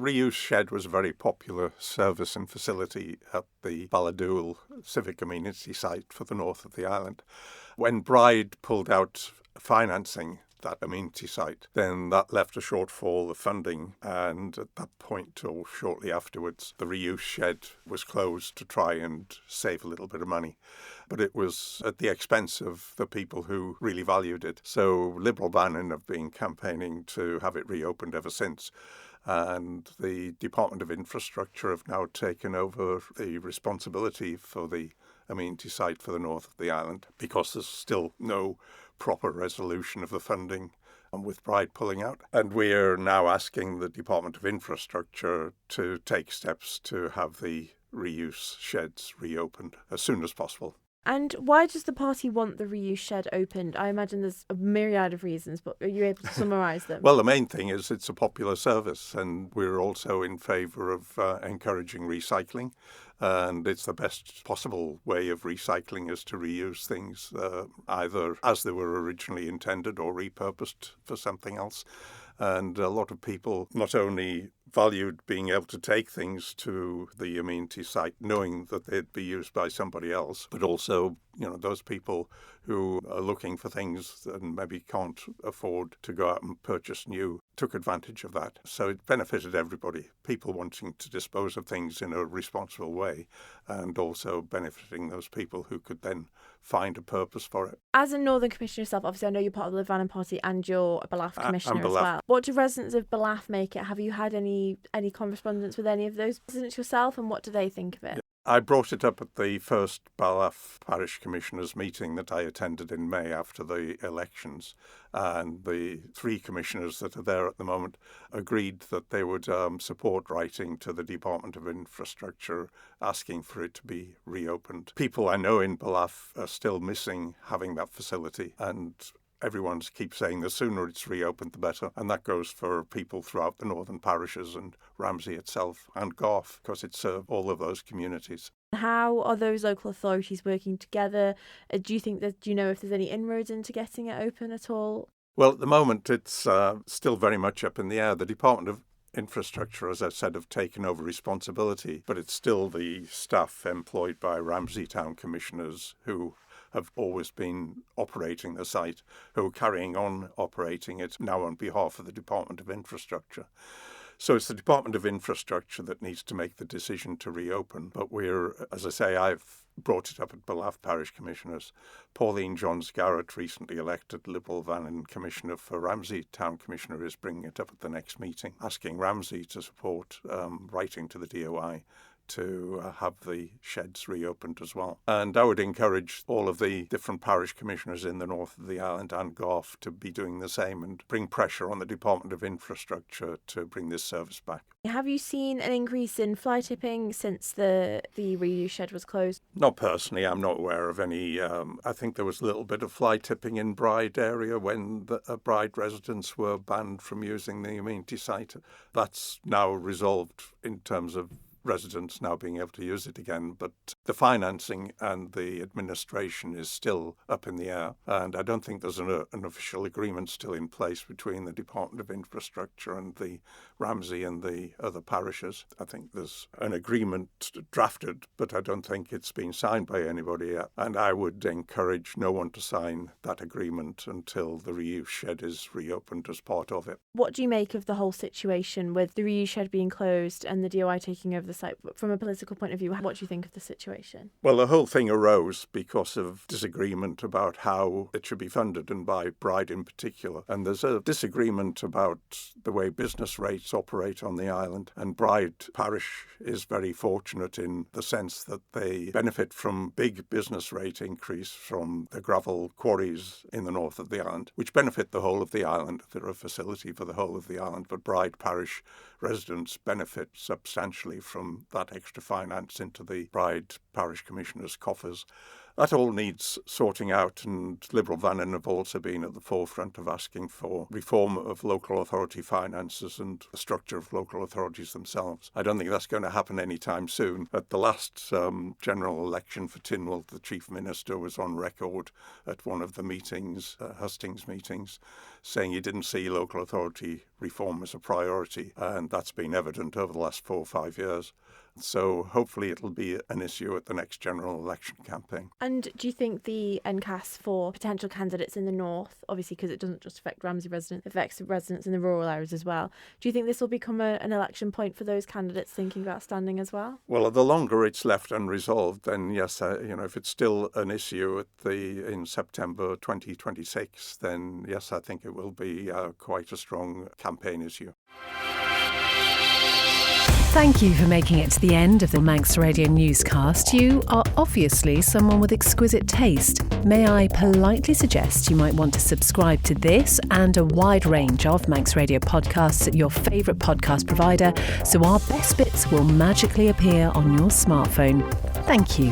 reuse shed was a very popular service and facility at the Ballaugh Civic Amenity Site for the north of the island. When Bride pulled out financing that amenity site, then that left a shortfall of funding, and at that point or shortly afterwards the reuse shed was closed to try and save a little bit of money. But it was at the expense of the people who really valued it. So Liberal Bannon have been campaigning to have it reopened ever since. And the Department of Infrastructure have now taken over the responsibility for the amenity site for the north of the island, because there's still no proper resolution of the funding, and with Bride pulling out. And we're now asking the Department of Infrastructure to take steps to have the reuse sheds reopened as soon as possible. And why does the party want the reuse shed opened? I imagine there's a myriad of reasons, but are you able to summarise them? Well, the main thing is it's a popular service, and we're also in favour of encouraging recycling. And it's the best possible way of recycling is to reuse things either as they were originally intended or repurposed for something else. And a lot of people not only valued being able to take things to the amenity site knowing that they'd be used by somebody else, but also, those people who are looking for things and maybe can't afford to go out and purchase new took advantage of that. So it benefited everybody, people wanting to dispose of things in a responsible way, and also benefiting those people who could then find a purpose for it. As a Northern Commissioner yourself, obviously I know you're part of the Vannon Party and you're a Ballaugh Commissioner as well. What do residents of Ballaugh make it? Have you had any correspondence with any of those residents yourself, and what do they think of it? I brought it up at the first Ballaugh Parish Commissioners meeting that I attended in May after the elections, and the 3 commissioners that are there at the moment agreed that they would support writing to the Department of Infrastructure asking for it to be reopened. People I know in Ballaugh are still missing having that facility, and everyone keeps saying the sooner it's reopened, the better. And that goes for people throughout the northern parishes and Ramsey itself and Garth, because it serves all of those communities. How are those local authorities working together? Do you know if there's any inroads into getting it open at all? Well, at the moment, it's still very much up in the air. The Department of Infrastructure, as I said, have taken over responsibility, but it's still the staff employed by Ramsey Town Commissioners who have always been operating the site, who are carrying on operating it now on behalf of the Department of Infrastructure. So it's the Department of Infrastructure that needs to make the decision to reopen. But as I say, I've brought it up at Ballaugh Parish Commissioners. Pauline Johns-Garrett, recently elected Liberal Vannon Commissioner for Ramsey Town Commissioner, is bringing it up at the next meeting, asking Ramsey to support writing to the DOI to have the sheds reopened as well. And I would encourage all of the different parish commissioners in the north of the island and Garth to be doing the same and bring pressure on the Department of Infrastructure to bring this service back. Have you seen an increase in fly tipping since the reuse shed was closed? Not personally, I'm not aware of any. I think there was a little bit of fly tipping in Bride area when the Bride residents were banned from using the amenity site. That's now resolved in terms of residents now being able to use it again, but the financing and the administration is still up in the air, and I don't think there's an official agreement still in place between the Department of Infrastructure and the Ramsey and the other parishes. I think there's an agreement drafted, but I don't think it's been signed by anybody yet, and I would encourage no one to sign that agreement until the reuse shed is reopened as part of it. What do you make of the whole situation with the reuse shed being closed and the DOI taking over the site? From a political point of view, what do you think of the situation? Well, the whole thing arose because of disagreement about how it should be funded, and by Bride in particular. And there's a disagreement about the way business rates operate on the island. And Bride Parish is very fortunate in the sense that they benefit from big business rate increase from the gravel quarries in the north of the island, which benefit the whole of the island. They're a facility for the whole of the island, but Bride Parish residents benefit substantially from that extra finance into the Bride Parish Commissioners' coffers. That all needs sorting out, and Liberal Vannin have also been at the forefront of asking for reform of local authority finances and the structure of local authorities themselves. I don't think that's going to happen anytime soon. At the last general election for Tynwald, the Chief Minister was on record at one of the meetings, Hustings meetings, saying he didn't see local authority reform as a priority, and that's been evident over the last 4 or 5 years. So hopefully it'll be an issue at the next general election campaign. And do you think the NCAS for potential candidates in the north, obviously because it doesn't just affect Ramsey residents, it affects residents in the rural areas as well, do you think this will become an election point for those candidates thinking about standing as well? Well, the longer it's left unresolved, then yes, if it's still an issue in September 2026, then yes, I think it will be quite a strong campaign issue. Thank you for making it to the end of the Manx Radio newscast. You are obviously someone with exquisite taste. May I politely suggest you might want to subscribe to this and a wide range of Manx Radio podcasts at your favourite podcast provider, so our best bits will magically appear on your smartphone. Thank you.